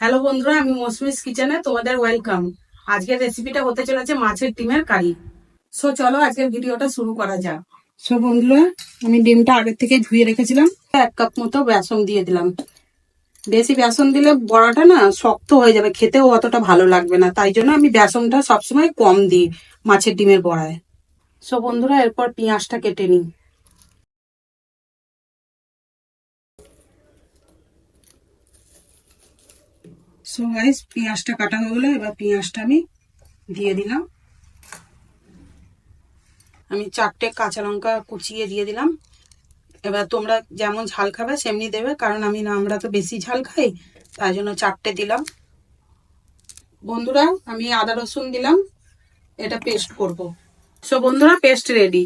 Hello বন্ধুরা, আমি মৌসুমিস কিচেনে তোমাদের ওয়েলকাম। আজকের রেসিপিটা হতে চলেছে মাছের ডিমের কারি। সো চলো আজকের ভিডিওটা শুরু করা যাক। সো বন্ধুরা, আমি ডিমটা আগের থেকে ধুয়ে রেখেছিলাম। 1 কাপ মতো বেসন দিয়ে দিলাম। বেশি বেসন দিলে বড়াটা না শক্ত হয়ে যাবে, খেতেও অতটা ভালো লাগবে না, তাই জন্য আমি বেসনটা সবসময় কম দিই মাছের ডিমের বড়ায়। সো বন্ধুরা, এরপর পেঁয়াজটা কেটে নিই। সো গাইস, পেঁয়াজটা কাটা হয়ে গেলো। এবার পেঁয়াজটা আমি দিয়ে দিলাম। আমি 4টে কাঁচা লঙ্কা কুচিয়ে দিয়ে দিলাম। এবার তোমরা যেমন ঝাল খাবে সেমনি দেবে, কারণ আমরা তো বেশি ঝাল খাই, তাই জন্য 4টে দিলাম। বন্ধুরা, আমি আদা রসুন দিলাম, এটা পেস্ট করব। সো বন্ধুরা, পেস্ট রেডি।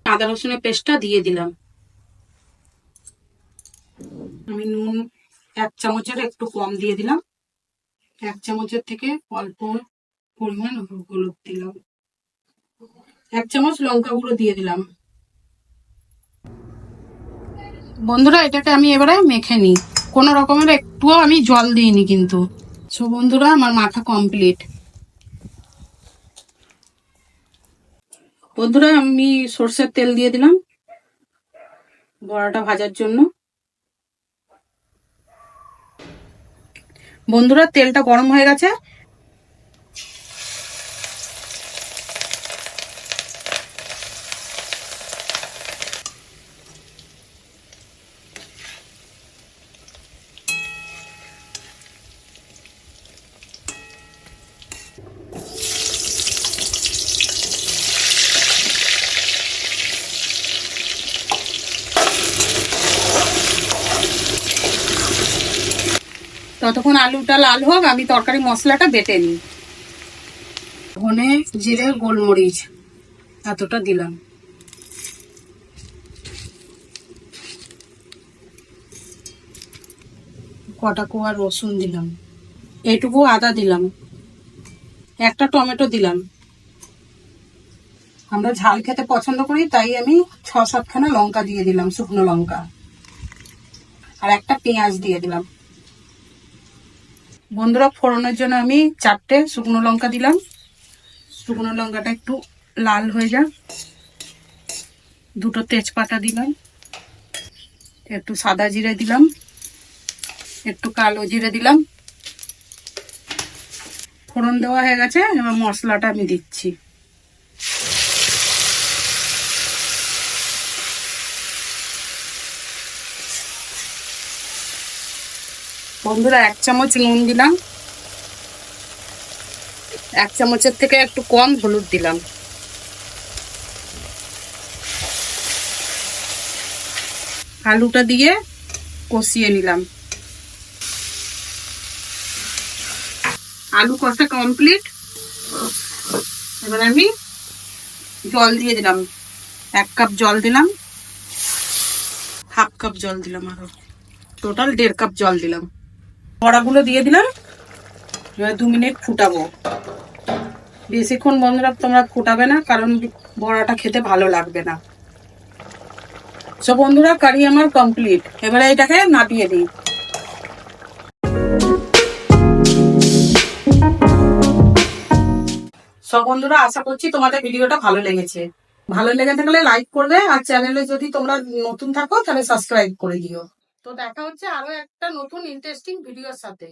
আদা রসুনের পেস্টটা দিয়ে দিলাম। আমি নুন 1 চামচের একটু কম দিয়ে দিলাম। 1 চামচের থেকে অল্প পরিমাণ হলুদ দিলাম। 1 চামচ লঙ্কা গুঁড়ো দিয়ে দিলাম। বন্ধুরা, এটাকে আমি এবারে মেখে নিই। কোনো রকমের একটুও আমি জল দিইনি কিন্তু। সো বন্ধুরা, আমার মাখা কমপ্লিট। বন্ধুরা, আমি সর্ষের তেল দিয়ে দিলাম বড়াটা ভাজার জন্য। বন্ধুরা, তেলটা গরম হয়ে গেছে। ততক্ষণ আলুটা লাল হোক, আমি তরকারি মশলাটা বেটে নিই। ধনে, জিরে, গোলমরিচ এতটা দিলাম। কটা কোয়া রসুন দিলাম। এইটুকু আদা দিলাম। একটা টমেটো দিলাম। আমরা ঝাল খেতে পছন্দ করি, তাই আমি 6-7খানা লঙ্কা দিয়ে দিলাম, শুকনো লঙ্কা। আর একটা পেঁয়াজ দিয়ে দিলাম। বন্ধুরা, ফোড়নের জন্য আমি 4টে শুকনো লঙ্কা দিলাম। শুকনো লঙ্কাটা একটু লাল হয়ে যাক। 2টো তেজপাতা দিলাম। একটু সাদা জিরে দিলাম। একটু কালো জিরে দিলাম। ফোড়ন দেওয়া হয়ে গেছে, এবার মশলাটা আমি দিচ্ছি। বন্ধুরা, 1 চামচ নুন দিলাম। 1 চামচের থেকে একটু কম হলুদ দিলাম। আলুটা দিয়ে কষিয়ে নিলাম। আলু কষা কমপ্লিট। এবার আমি জল দিয়ে দিলাম। 1 কাপ জল দিলাম। হাফ কাপ জল দিলাম, আরো টোটাল 1.5 কাপ জল দিলাম। বড়াগুলো দিয়ে দিলাম। এবার 2 মিনিট ফুটাবো। বেশিক্ষণ বন্ধুরা তোমরা ফুটাবে না, কারণ বড়াটা খেতে ভালো লাগবে না। সো বন্ধুরা, কারি আমার কমপ্লিট। এবারে এটাকে নামিয়ে দিই। সব বন্ধুরা, আশা করছি তোমাদের ভিডিওটা ভালো লেগেছে। ভালো লেগে থাকলে লাইক করবে, আর চ্যানেলে যদি তোমরা নতুন থাকো তাহলে সাবস্ক্রাইব করে দিও। তো দেখা হচ্ছে আরো একটা নতুন ইন্টারেস্টিং ভিডিওর সাথে।